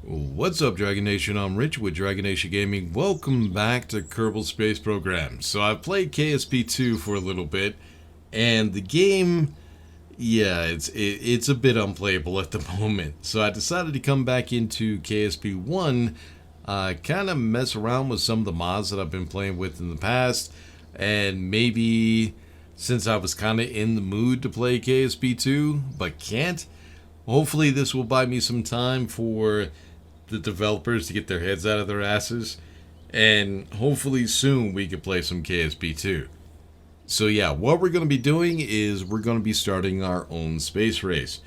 What's up, Dragon Nation? I'm Rich with Dragon Nation Gaming. Welcome back to Kerbal Space Program. So I've played KSP 2 for a little bit, and the game, yeah, it's a bit unplayable at the moment. So I decided to come back into KSP 1, kind of mess around with some of the mods that I've been playing with in the past, and maybe since I was kind of in the mood to play KSP 2, but can't, hopefully this will buy me some time for the developers to get their heads out of their asses, and hopefully soon we can play some KSP 2. So yeah, what we're going to be doing is we're going to be starting our own space race.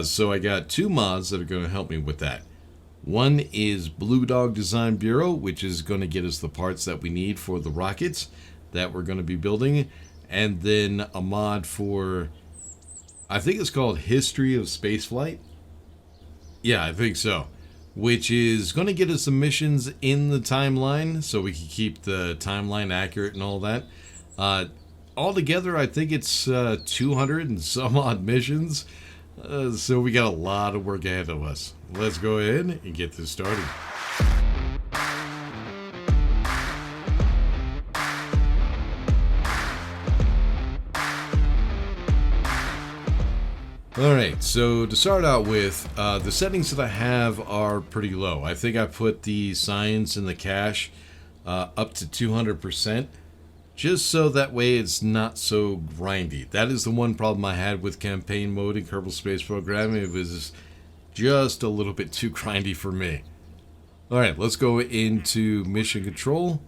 So I got two mods that are going to help me with that. One is Bluedog Design Bureau, which is going to get us the parts that we need for the rockets that we're going to be building, and then a mod for, I think it's called History of Spaceflight. Yeah, I think so. Which is going to get us some missions in the timeline so we can keep the timeline accurate and all that. Altogether, I think it's 200 and some odd missions. So we got a lot of work ahead of us. Let's go ahead and get this started. Alright, so to start out with, the settings that I have are pretty low. I think I put the science and the cache up to 200%, just so that way it's not so grindy. That is the one problem I had with campaign mode in Kerbal Space Program. It was just a little bit too grindy for me. Alright, let's go into mission control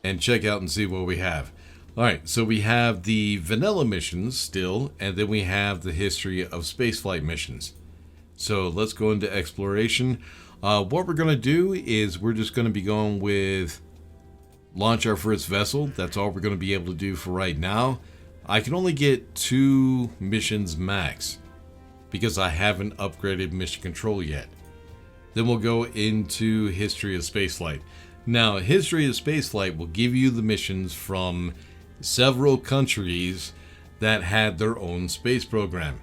and check out and see what we have. Alright, so we have the vanilla missions still, and then we have the history of spaceflight missions. So let's go into exploration. What we're going to do is we're just going to be going with launch our first vessel. That's all we're going to be able to do for right now. I can only get 2 missions max because I haven't upgraded mission control yet. Then we'll go into history of spaceflight. Now, history of spaceflight will give you the missions from several countries that had their own space program.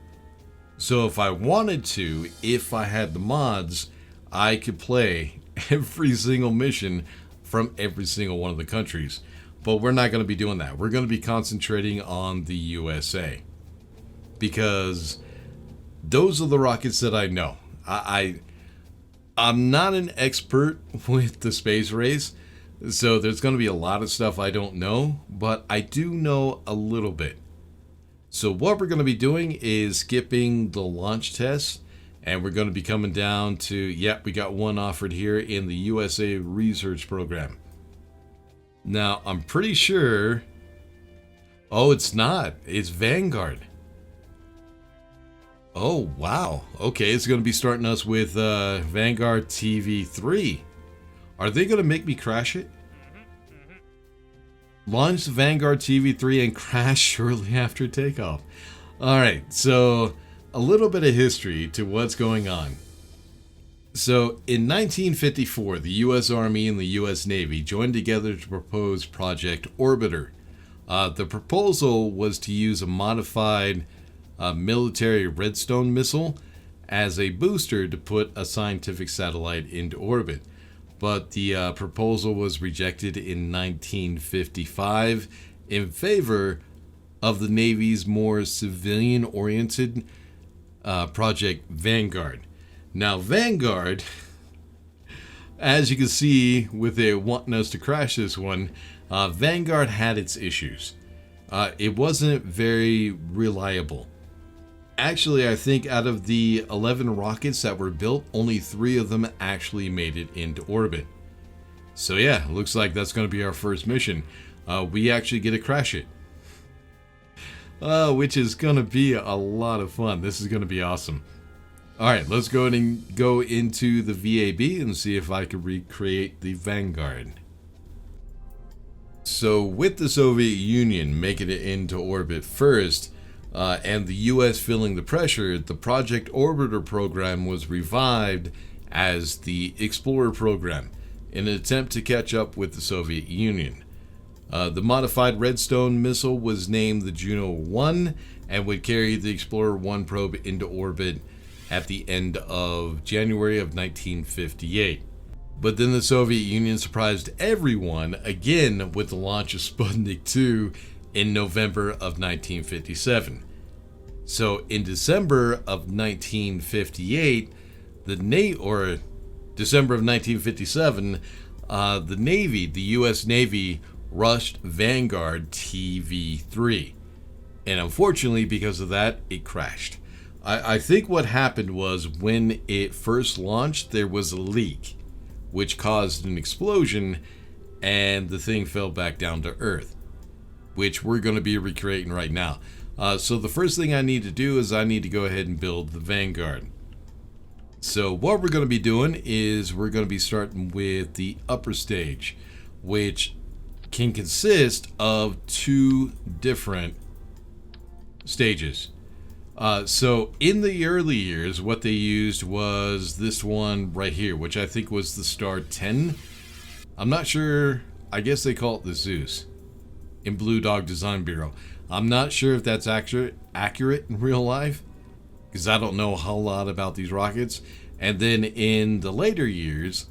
So if I wanted to, if I had the mods, I could play every single mission from every single one of the countries. But we're not going to be doing that. We're going to be concentrating on the USA, because those are the rockets that I know. I'm not an expert with the space race, so there's going to be a lot of stuff I don't know, but I do know a little bit. So what we're going to be doing is skipping the launch test, and we're going to be coming down to, yep, we got one offered here in the USA research program. Now, I'm pretty sure, oh, it's not. It's Vanguard. Oh, wow. Okay, it's going to be starting us with Vanguard TV3. Are they going to make me crash it? Launch the Vanguard TV3 and crash shortly after takeoff. Alright, so a little bit of history to what's going on. So in 1954, the U.S. Army and the U.S. Navy joined together to propose Project Orbiter. The proposal was to use a modified military Redstone missile as a booster to put a scientific satellite into orbit. But the proposal was rejected in 1955 in favor of the Navy's more civilian-oriented Project Vanguard. Now, Vanguard, as you can see with it wanting us to crash this one, Vanguard had its issues. It wasn't very reliable. Actually, I think out of the 11 rockets that were built, only 3 of them actually made it into orbit. So yeah, looks like that's going to be our first mission. We actually get to crash it. Which is going to be a lot of fun. This is going to be awesome. Alright, let's go ahead and go into the VAB and see if I can recreate the Vanguard. So with the Soviet Union making it into orbit first, and the U.S. feeling the pressure, the Project Orbiter program was revived as the Explorer program in an attempt to catch up with the Soviet Union. The modified Redstone missile was named the Juno I and would carry the Explorer 1 probe into orbit at the end of January of 1958. But then the Soviet Union surprised everyone again with the launch of Sputnik 2 in November of 1957. So in December of 1958, December of 1957, the Navy, the U.S. Navy, rushed Vanguard TV3. And unfortunately, because of that, it crashed. I think what happened was when it first launched, there was a leak, which caused an explosion, and the thing fell back down to Earth, which we're going to be recreating right now. So the first thing I need to do is I need to go ahead and build the Vanguard. So what we're going to be doing is we're going to be starting with the upper stage, which can consist of 2 different stages. So in the early years, what they used was this one right here, which I think was the Star 10. I'm not sure. I guess they call it the Zeus in Bluedog Design Bureau. I'm not sure if that's accurate in real life, because I don't know a whole lot about these rockets. And then in the later years,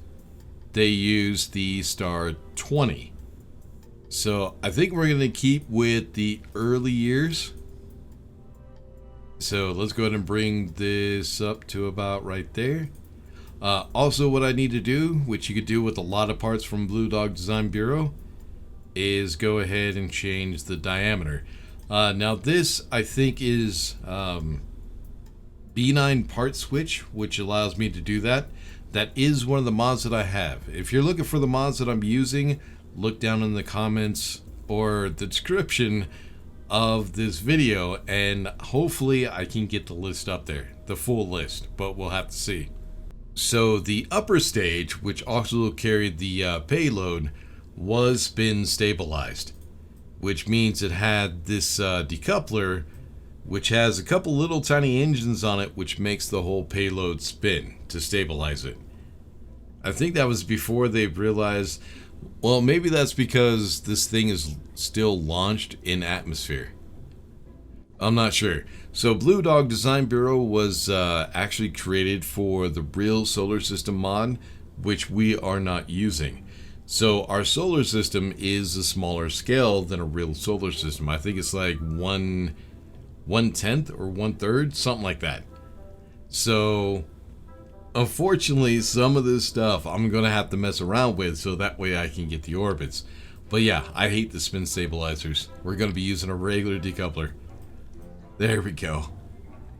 they used the Star 20. So I think we're going to keep with the early years. So let's go ahead and bring this up to about right there. Also, what I need to do, which you could do with a lot of parts from Bluedog Design Bureau, is go ahead and change the diameter. Now this, I think, is B9 part switch, which allows me to do that. That is one of the mods that I have. If you're looking for the mods that I'm using, look down in the comments or the description of this video, and hopefully I can get the list up there, the full list, but we'll have to see. So the upper stage, which also carried the payload, was spin stabilized, which means it had this decoupler, which has a couple little tiny engines on it, which makes the whole payload spin to stabilize it. I think that was before they realized, well, maybe that's because this thing is still launched in atmosphere. I'm not sure. So Bluedog Design Bureau was actually created for the real solar system mod, which we are not using. So our solar system is a smaller scale than a real solar system. I think it's like 1/10 or 1/3, something like that. So unfortunately, some of this stuff I'm going to have to mess around with so that way I can get the orbits. But yeah, I hate the spin stabilizers. We're going to be using a regular decoupler. There we go.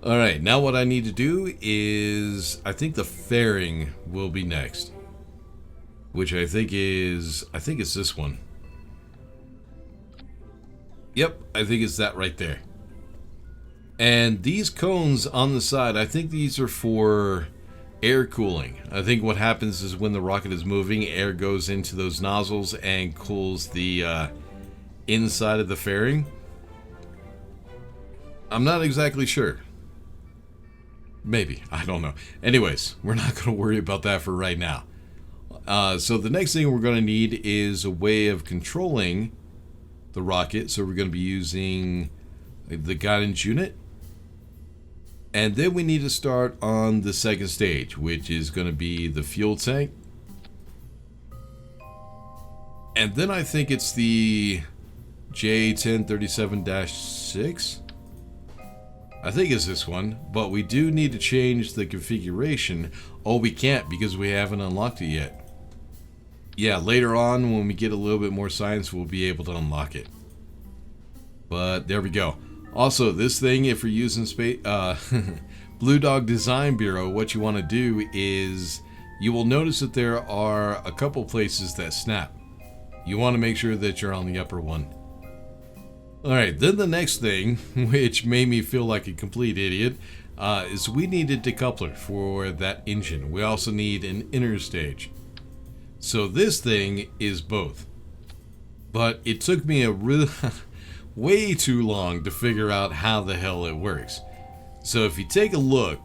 Alright, now what I need to do is, I think the fairing will be next. Which I think it's this one. Yep, I think it's that right there. And these cones on the side, I think these are for air cooling. I think what happens is when the rocket is moving, air goes into those nozzles and cools the inside of the fairing. I'm not exactly sure. Maybe, I don't know. Anyways, we're not going to worry about that for right now. So the next thing we're going to need is a way of controlling the rocket. So we're going to be using the guidance unit. And then we need to start on the second stage, which is going to be the fuel tank. And then I think it's the J1037-6. I think it's this one, but we do need to change the configuration. Oh, we can't because we haven't unlocked it yet. Yeah, later on when we get a little bit more science, we'll be able to unlock it. But there we go. Also, this thing, if you're using Bluedog Design Bureau, what you want to do is you will notice that there are a couple places that snap. You want to make sure that you're on the upper one. Alright, then the next thing, which made me feel like a complete idiot, is we need a decoupler for that engine. We also need an inner stage. So this thing is both. But it took me a way too long to figure out how the hell it works. So if you take a look,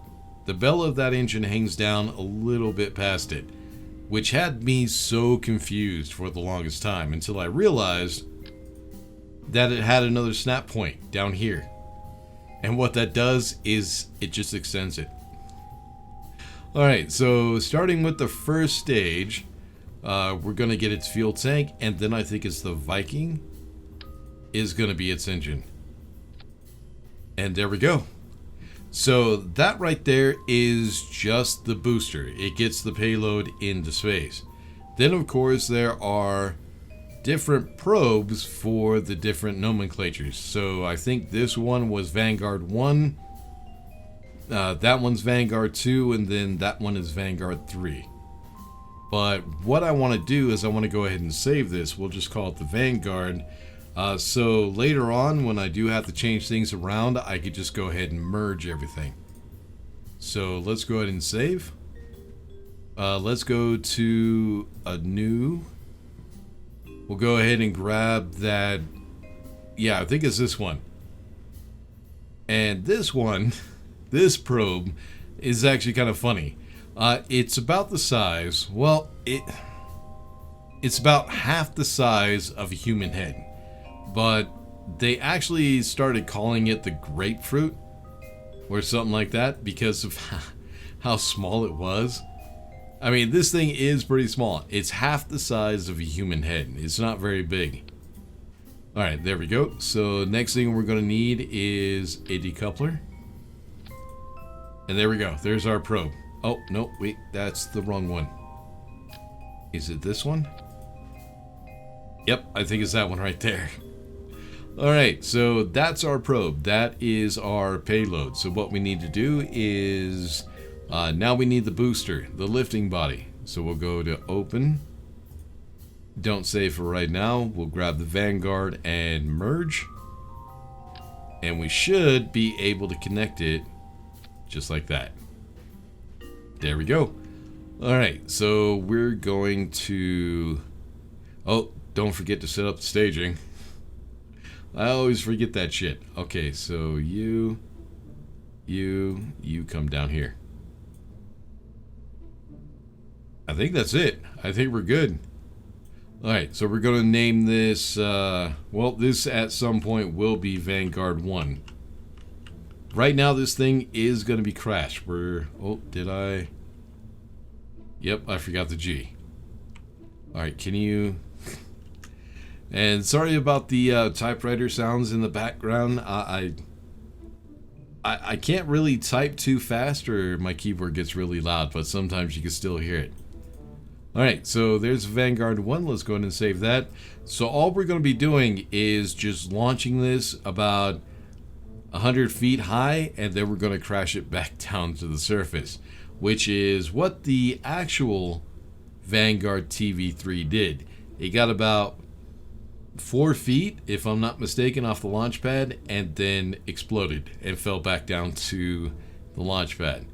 the bell of that engine hangs down a little bit past it, which had me so confused for the longest time until I realized that it had another snap point down here. And what that does is it just extends it. Alright, so starting with the first stage, we're going to get its fuel tank, and then I think it's the Viking is going to be its engine. And there we go. So that right there is just the booster. It gets the payload into space. Then of course there are different probes for the different nomenclatures. So I think this one was Vanguard 1, that one's Vanguard 2, and then that one is Vanguard 3. But what I want to do is I want to go ahead and save this. We'll just call it the Vanguard. So later on, when I do have to change things around, I could just go ahead and merge everything. So let's go ahead and save. Let's go to a new. We'll go ahead and grab that. Yeah, I think it's this one. And this one, this probe, is actually kind of funny. It's about the size. Well, it's about half the size of a human head. But they actually started calling it the grapefruit or something like that because of how small it was. I mean, this thing is pretty small. It's half the size of a human head. It's not very big. Alright, there we go. So next thing we're going to need is a decoupler. And there we go. There's our probe. Oh, no, wait, that's the wrong one. Is it this one? Yep, I think it's that one right there. Alright, so that's our probe. That is our payload. So what we need to do is, now we need the booster, the lifting body. So we'll go to open. Don't save for right now. We'll grab the Vanguard and merge. And we should be able to connect it just like that. There we go. Alright, so we're going to... Oh, don't forget to set up the staging. I always forget that shit. Okay, so you come down here. I think that's it. I think we're good. Alright, so we're going to name this, well, this at some point will be Vanguard 1. Right now, this thing is going to be crashed. Oh, did I? Yep, I forgot the G. Alright, can you... And sorry about the typewriter sounds in the background. I can't really type too fast or my keyboard gets really loud, but sometimes you can still hear it. Alright, so there's Vanguard 1. Let's go ahead and save that. So all we're going to be doing is just launching this about 100 feet high, and then we're going to crash it back down to the surface, which is what the actual Vanguard TV3 did. It got about 4 feet, if I'm not mistaken, off the launch pad, and then exploded and fell back down to the launch pad.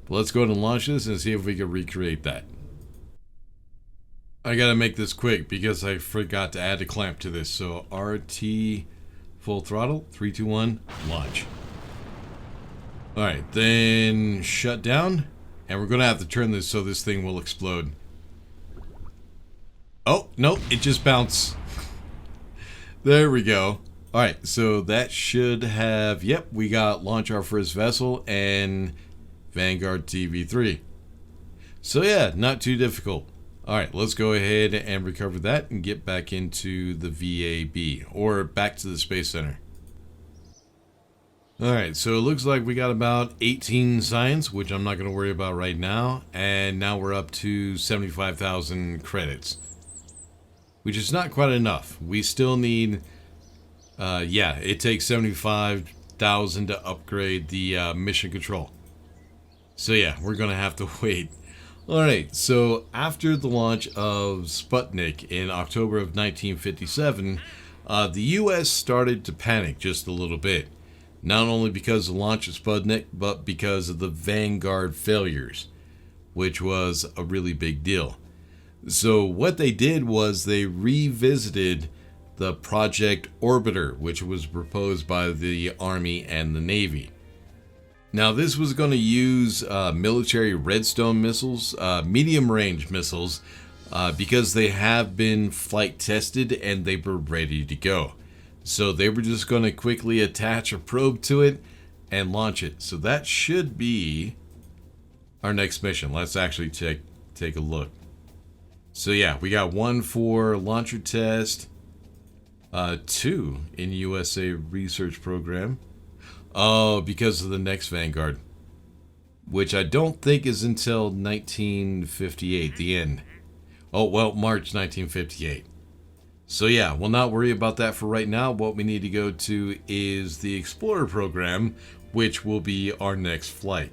But let's go ahead and launch this and see if we can recreate that. I gotta make this quick because I forgot to add a clamp to this. So RT full throttle, 3, 2, 1, launch. Alright, then shut down, and we're gonna have to turn this so this thing will explode. Oh, no, it just bounced. There we go. Alright, so that should have... Yep, we got launch our first vessel and Vanguard TV3. So yeah, not too difficult. Alright, let's go ahead and recover that and get back into the VAB, or back to the Space Center. Alright, so it looks like we got about 18 science, which I'm not going to worry about right now. And now we're up to 75,000 credits, which is not quite enough. We still need, yeah, it takes 75,000 to upgrade the mission control. So yeah, we're going to have to wait. Alright, so after the launch of Sputnik in October of 1957, the US started to panic just a little bit. Not only because of the launch of Sputnik, but because of the Vanguard failures, which was a really big deal. So what they did was they revisited the Project Orbiter, which was proposed by the Army and the Navy. Now this was going to use military Redstone missiles, medium-range missiles, because they have been flight tested and they were ready to go. So they were just going to quickly attach a probe to it and launch it. So that should be our next mission. Let's actually take a look. So yeah, we got 1 for launcher test, 2 in USA research program. Oh, because of the next Vanguard, which I don't think is until 1958, the end. Oh, well, March 1958. So yeah, we'll not worry about that for right now. What we need to go to is the Explorer program, which will be our next flight.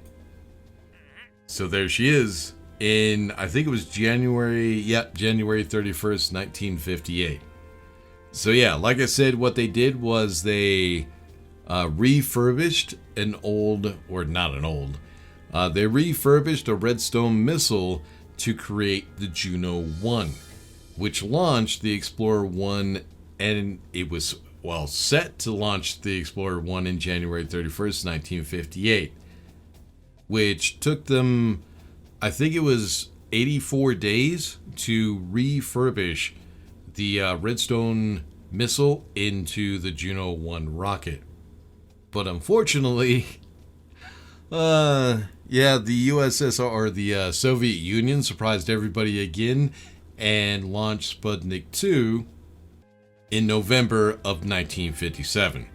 So there she is in, I think it was January 31st, 1958. So yeah, like I said, what they did was they refurbished an old, or not an old, they refurbished a Redstone missile to create the Juno I, which launched the Explorer 1, and it was, well, set to launch the Explorer 1 in January 31st, 1958, which took them, I think it was 84 days to refurbish the Redstone missile into the Juno I rocket. But unfortunately, yeah, the USSR, or the Soviet Union, surprised everybody again and launched Sputnik 2 in November of 1957.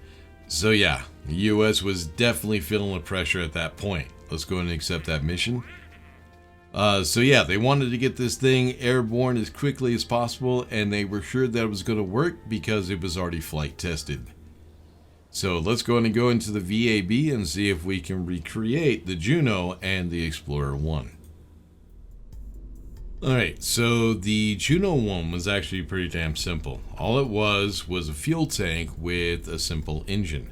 So yeah, the US was definitely feeling the pressure at that point. Let's go ahead and accept that mission. So yeah, they wanted to get this thing airborne as quickly as possible, and they were sure that it was going to work because it was already flight tested. So let's go ahead and go into the VAB and see if we can recreate the Juno and the Explorer 1. Alright, so the Juno 1 was actually pretty damn simple. All it was a fuel tank with a simple engine.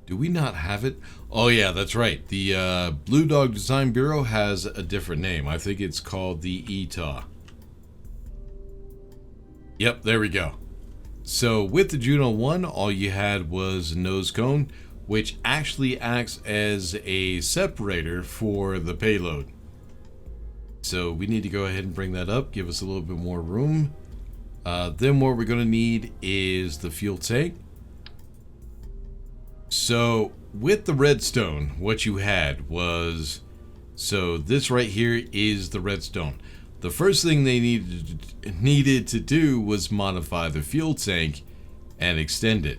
Do we not have it? Oh yeah, that's right. The Bluedog Design Bureau has a different name. I think it's called the ETA. Yep, there we go. So with the Juno 1, all you had was a nose cone, which actually acts as a separator for the payload. So we need to go ahead and bring that up, give us a little bit more room. Then what we're going to need is the fuel tank. So with the redstone, what you had was, so this right here is the redstone. The first thing they needed to do was modify the fuel tank and extend it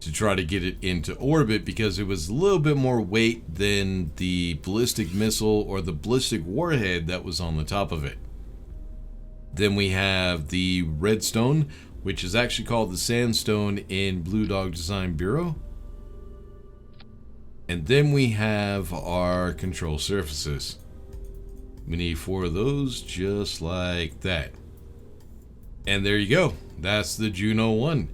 to try to get it into orbit, because it was a little bit more weight than the ballistic missile or the ballistic warhead that was on the top of it. Then we have the redstone, which is actually called the sandstone in Bluedog Design Bureau. And then we have our control surfaces. We need 4 of those, just like that. And there you go. That's the Juno 1.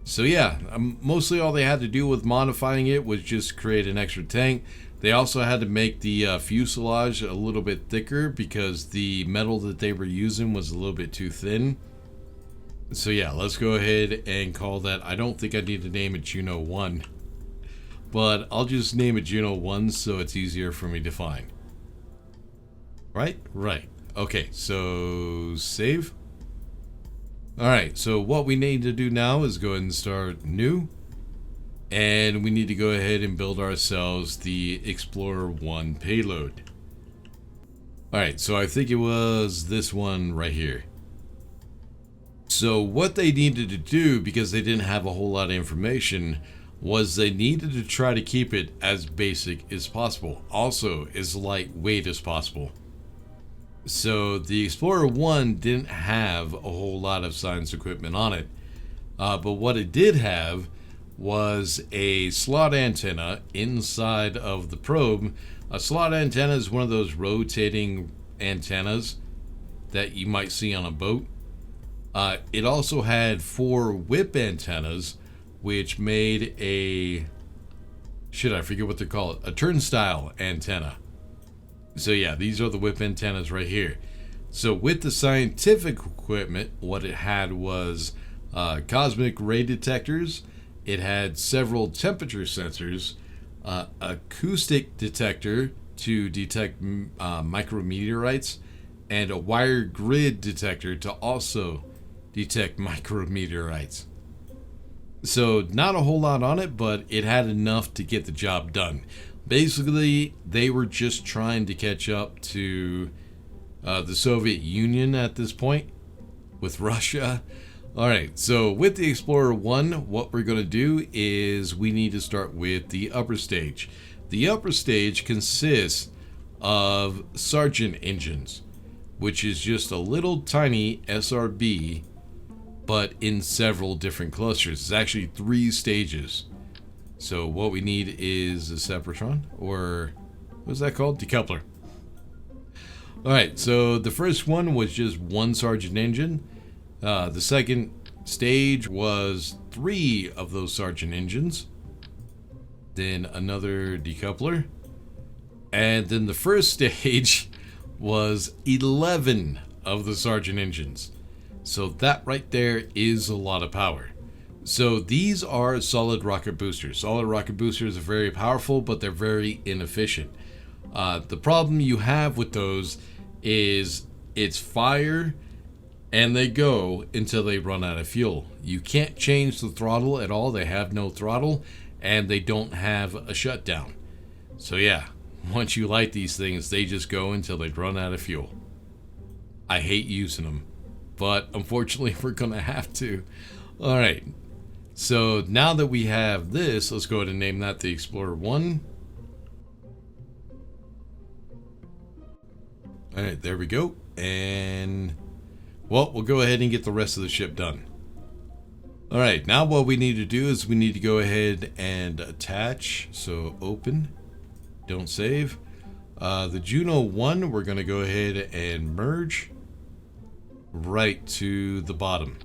So yeah, mostly all they had to do with modifying it was just create an extra tank. They also had to make the fuselage a little bit thicker because the metal that they were using was a little bit too thin. So yeah, let's go ahead and call that. I don't think I need to name it Juno 1, but I'll just name it Juno 1 so it's easier for me to find. Right? Right. Okay, so save. Alright, so what we need to do now is go ahead and start new. And we need to go ahead and build ourselves the Explorer 1 payload. Alright, so I think it was this one right here. So what they needed to do, because they didn't have a whole lot of information, was they needed to try to keep it as basic as possible. Also, as lightweight as possible. So the Explorer 1 didn't have a whole lot of science equipment on it. But what it did have was a slot antenna inside of the probe. A slot antenna is one of those rotating antennas that you might see on a boat. It also had 4 whip antennas, which made a, I forget what they're called, a turnstile antenna. So yeah, these are the whip antennas right here. So with the scientific equipment, what it had was cosmic ray detectors. It had several temperature sensors, acoustic detector to detect micrometeorites, and a wire grid detector to also detect micrometeorites. So not a whole lot on it, but it had enough to get the job done. Basically, they were just trying to catch up to the Soviet Union at this point with Russia. All right, so with the Explorer 1, what we're going to do is we need to start with the upper stage. The upper stage consists of Sergeant engines, which is just a little tiny SRB, but in several different clusters. It's actually 3 stages. So what we need is a Separaton, or what's that called? Decoupler. All right, so the first one was just 1 Sergeant engine. The second stage was 3 of those Sergeant engines. Then another decoupler. And then the first stage was 11 of the Sergeant engines. So that right there is a lot of power. So these are solid rocket boosters. Solid rocket boosters are very powerful, but they're very inefficient. The problem you have with those is it's fire and they go until they run out of fuel. You can't change the throttle at all. They have no throttle and they don't have a shutdown. So yeah, once you light these things, they just go until they run out of fuel. I hate using them, but unfortunately we're gonna have to. All right, so now that we have this, let's go ahead and name that the Explorer 1. All right, there we go. And well, we'll go ahead and get the rest of the ship done. All right, now what we need to do is we need to go ahead and attach. So open, don't save. The Juno I, we're going to go ahead and merge right to the bottom.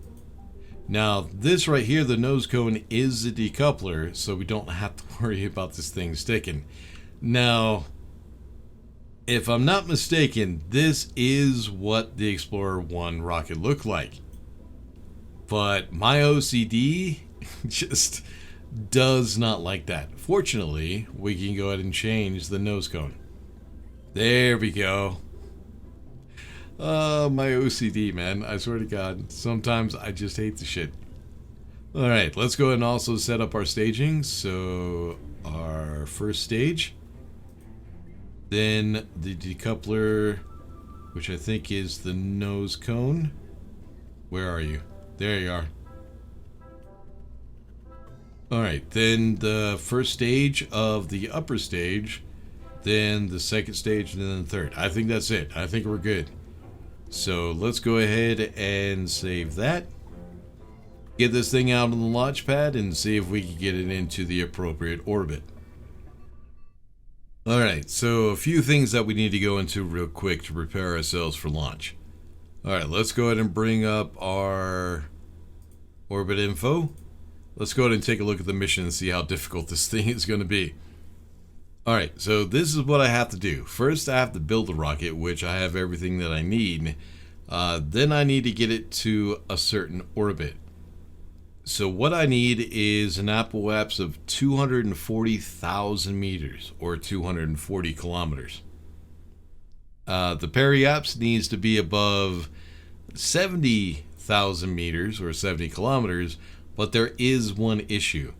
Now this right here, the nose cone, is the decoupler, so we don't have to worry about this thing sticking. Now, if I'm not mistaken, this is what the Explorer 1 rocket looked like. But my OCD just does not like that. Fortunately, we can go ahead and change the nose cone. There we go. My OCD, man. I swear to God. Sometimes I just hate the shit. Alright, let's go ahead and also set up our staging. So, our first stage. Then the decoupler, which I think is the nose cone. Where are you? There you are. Alright, then the first stage of the upper stage, then the second stage, and then the third. I think that's it. I think we're good. So let's go ahead and save that. Get this thing out on the launch pad and see if we can get it into the appropriate orbit. Alright, so a few things that we need to go into real quick to prepare ourselves for launch. Alright, let's go ahead and bring up our orbit info. Let's go ahead and take a look at the mission and see how difficult this thing is going to be. Alright, so this is what I have to do. First, I have to build a rocket, which I have everything that I need. Then I need to get it to a certain orbit. So what I need is an apoapse of 240,000 meters, or 240 kilometers. The periapse needs to be above 70,000 meters, or 70 kilometers, but there is one issue.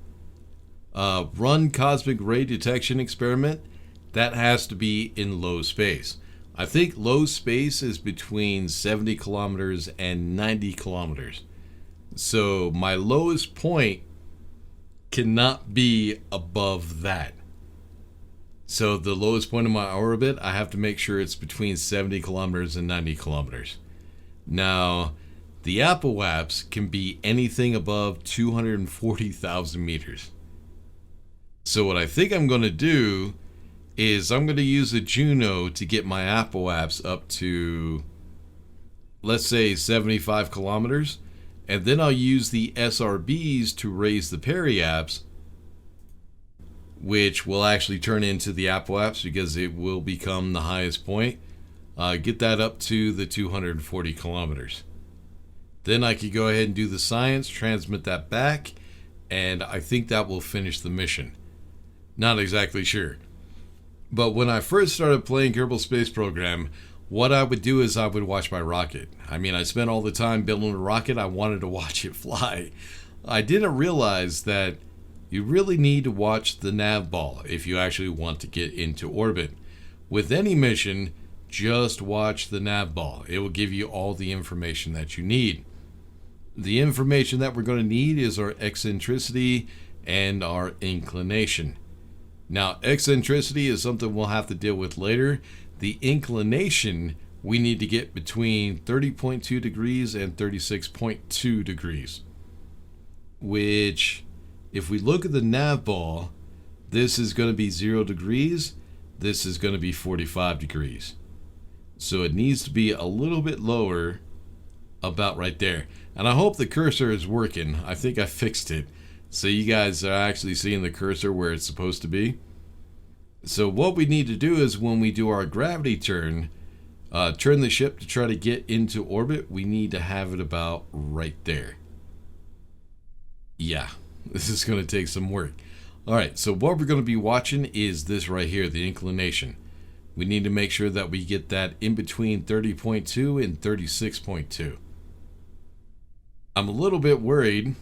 Run cosmic ray detection experiment, that has to be in low space. I think low space is between 70 kilometers and 90 kilometers. So my lowest point cannot be above that. So the lowest point of my orbit, I have to make sure it's between 70 kilometers and 90 kilometers. Now, the apoapse can be anything above 240,000 meters. So what I think I'm going to do is I'm going to use a Juno to get my apoapse up to, let's say, 75 kilometers. And then I'll use the SRBs to raise the periapse, which will actually turn into the apoapse because it will become the highest point. Get that up to the 240 kilometers. Then I could go ahead and do the science, transmit that back, and I think that will finish the mission. Not exactly sure. But when I first started playing Kerbal Space Program, what I would do is I would watch my rocket. I mean, I spent all the time building a rocket. I wanted to watch it fly. I didn't realize that You really need to watch the nav ball if you actually want to get into orbit. With any mission, just watch the nav ball. It will give you all the information that you need. The information that we're going to need is our eccentricity and our inclination. Now, eccentricity is something we'll have to deal with later. The inclination, we need to get between 30.2 degrees and 36.2 degrees. Which, if we look at the nav ball, this is going to be 0 degrees. This is going to be 45 degrees. So it needs to be a little bit lower, about right there. And I hope the cursor is working. I think I fixed it. So you guys are actually seeing the cursor where it's supposed to be. So what we need to do is when we do our gravity turn the ship to try to get into orbit, we need to have it about right there. Yeah, this is going to take some work. Alright, so what we're going to be watching is this right here, the inclination. We need to make sure that we get that in between 30.2 and 36.2. I'm a little bit worried,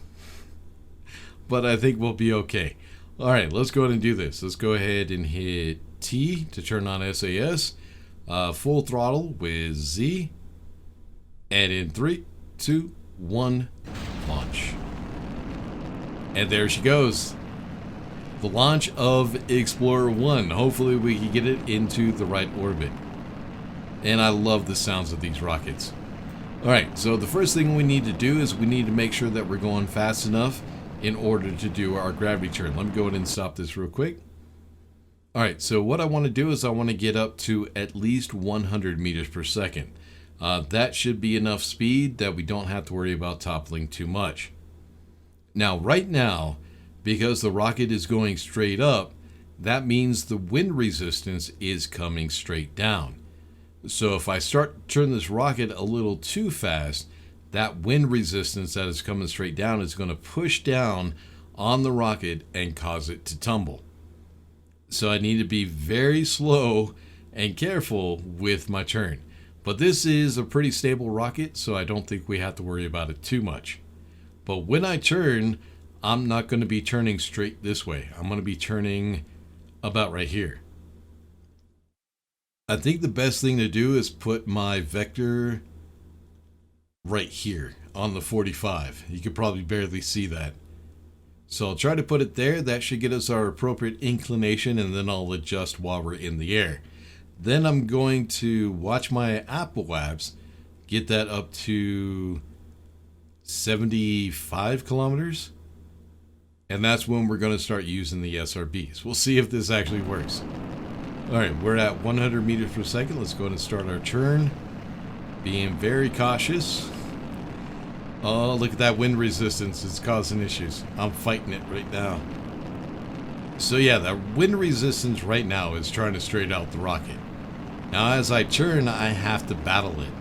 but I think we'll be okay. Alright, let's go ahead and do this. Let's go ahead and hit T to turn on SAS. Full throttle with Z. And in 3, 2, 1, launch. And there she goes. The launch of Explorer 1. Hopefully we can get it into the right orbit. And I love the sounds of these rockets. Alright, so the first thing we need to do is we need to make sure that we're going fast enough in order to do our gravity turn. Let me go ahead and stop this real quick. Alright, so what I want to do is I want to get up to at least 100 meters per second. That should be enough speed that we don't have to worry about toppling too much. Now, right now, because the rocket is going straight up, that means the wind resistance is coming straight down. So if I start to turn this rocket a little too fast, that wind resistance that is coming straight down is going to push down on the rocket and cause it to tumble. So I need to be very slow and careful with my turn. But this is a pretty stable rocket, so I don't think we have to worry about it too much. But when I turn, I'm not going to be turning straight this way. I'm going to be turning about right here. I think the best thing to do is put my vector right here on the 45. You could probably barely see that. So I'll try to put it there. That should get us our appropriate inclination, and then I'll adjust while we're in the air. Then I'm going to watch my Apple apps, get that up to 75 kilometers. And that's when we're going to start using the SRBs. We'll see if this actually works. Alright, we're at 100 meters per second. Let's go ahead and start our turn. Being very cautious. Oh, look at that wind resistance. It's causing issues. I'm fighting it right now. So yeah, the wind resistance right now is trying to straight out the rocket. Now as I turn, I have to battle it.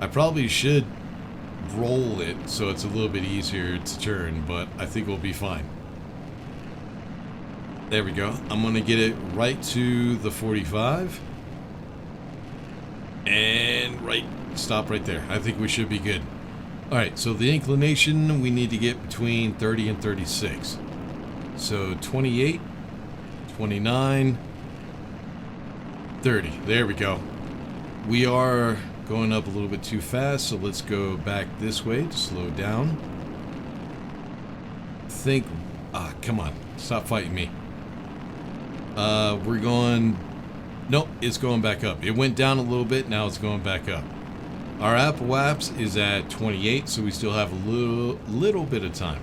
I probably should roll it so it's a little bit easier to turn, but I think we'll be fine. There we go. I'm going to get it right to the 45. And right, stop right there. I think we should be good. Alright, so the inclination, we need to get between 30 and 36. So 28, 29, 30. There we go. We are going up a little bit too fast, so let's go back this way to slow down. Come on, stop fighting me. We're going, nope, it's going back up. It went down a little bit, now it's going back up. Our Apple apps is at 28, so we still have a little bit of time.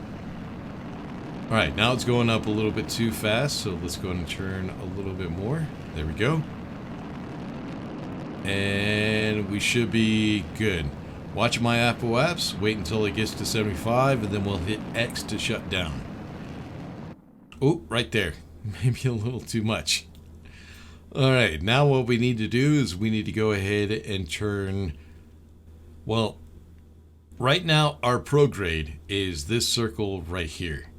Alright, now it's going up a little bit too fast, so let's go and turn a little bit more. There we go. And we should be good. Watch my Apple apps, wait until it gets to 75, and then we'll hit X to shut down. Oh, right there. Maybe a little too much. Alright, now what we need to do is we need to go ahead and turn... Well, right now our prograde is this circle right here.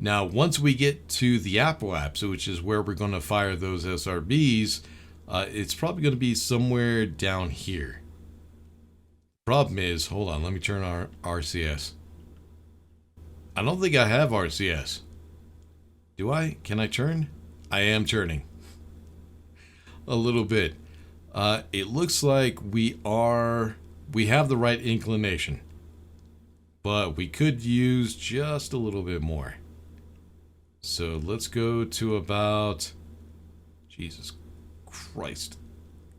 Now, once we get to the Apple apps, which is where we're going to fire those SRBs, it's probably going to be somewhere down here. Problem is, hold on, let me turn our RCS. I don't think I have RCS. Do I? Can I turn? I am turning. A little bit. It looks like we have the right inclination. But we could use just a little bit more. So let's go to about... Jesus Christ.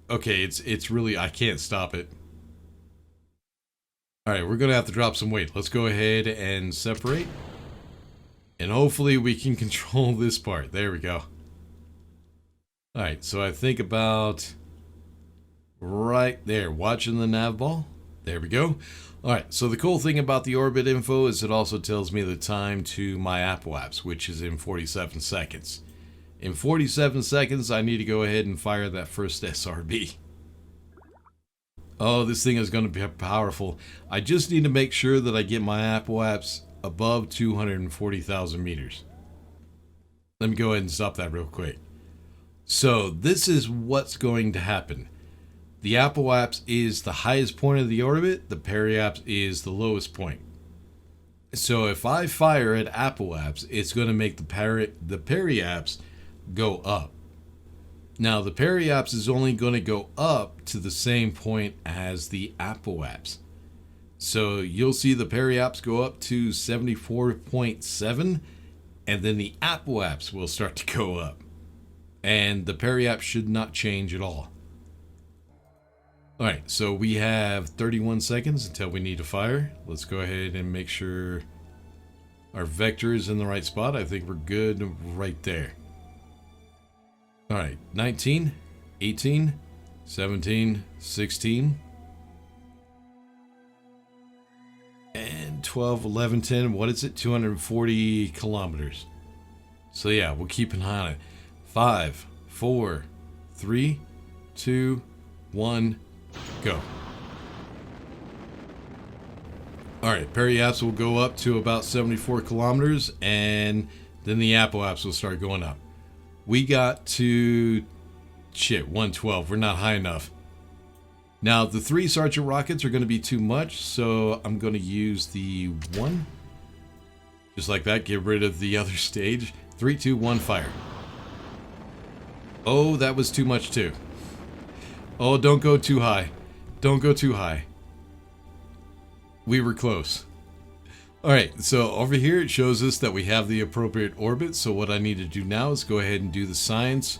Okay, it's really... I can't stop it. Alright, we're going to have to drop some weight. Let's go ahead and separate. And hopefully we can control this part. There we go. Alright, so I think about... right there, watching the nav ball. There we go. Alright, so the cool thing about the orbit info is it also tells me the time to my apoapse, which is in 47 seconds. In 47 seconds, I need to go ahead and fire that first SRB. Oh, this thing is going to be powerful. I just need to make sure that I get my apoapse above 240,000 meters. Let me go ahead and stop that real quick. So, this is what's going to happen. The apoapse is the highest point of the orbit, the periapse is the lowest point. So if I fire at apoapse, it's going to make the periapse go up. Now the periapse is only going to go up to the same point as the apoapse. So you'll see the periapse go up to 74.7, and then the apoapse will start to go up. And the periapse should not change at all. Alright, so we have 31 seconds until we need to fire. Let's go ahead and make sure our vector is in the right spot. I think we're good right there. Alright, 19, 18, 17, 16, and 12, 11, 10. What is it? 240 kilometers. So yeah, we'll keep an eye on it. 5, 4, 3, 2, 1... go. Alright, periapse will go up to about 74 kilometers, and then the apoapse will start going up. We got to... 112. We're not high enough. Now, the 3 Sergeant rockets are going to be too much, so I'm going to use the 1. Just like that, get rid of the other stage. 3, 2, 1, fire. Oh, that was too much too. Oh, don't go too high. Don't go too high. We were close. Alright, so over here it shows us that we have the appropriate orbit. So what I need to do now is go ahead and do the science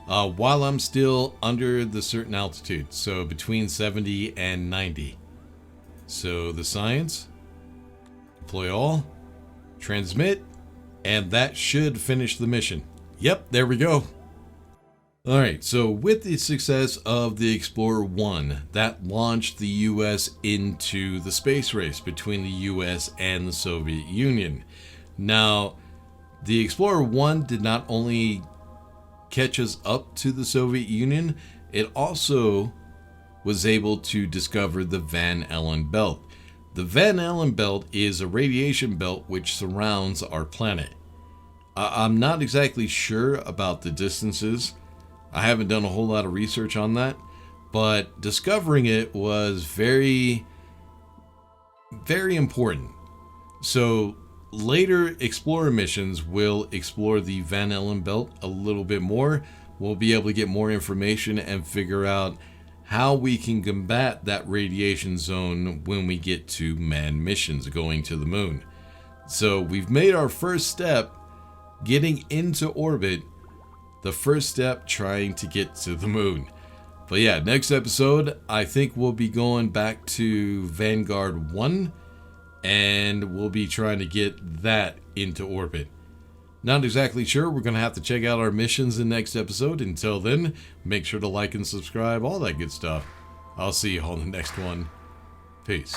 while I'm still under the certain altitude. So between 70 and 90. So the science. Deploy all. Transmit. And that should finish the mission. Yep, there we go. Alright, so with the success of the Explorer 1, that launched the US into the space race between the US and the Soviet Union. Now, the Explorer 1 did not only catch us up to the Soviet Union, it also was able to discover the Van Allen belt. The Van Allen belt is a radiation belt which surrounds our planet. I'm not exactly sure about the distances. I haven't done a whole lot of research on that, but discovering it was very, very important. So later Explorer missions will explore the Van Allen belt a little bit more. We'll be able to get more information and figure out how we can combat that radiation zone when we get to manned missions going to the moon. So we've made our first step getting into orbit. The first step trying to get to the moon. But yeah, next episode, I think we'll be going back to Vanguard 1 and we'll be trying to get that into orbit. Not exactly sure. We're going to have to check out our missions in the next episode. Until then, make sure to like and subscribe, all that good stuff. I'll see you on the next one. Peace.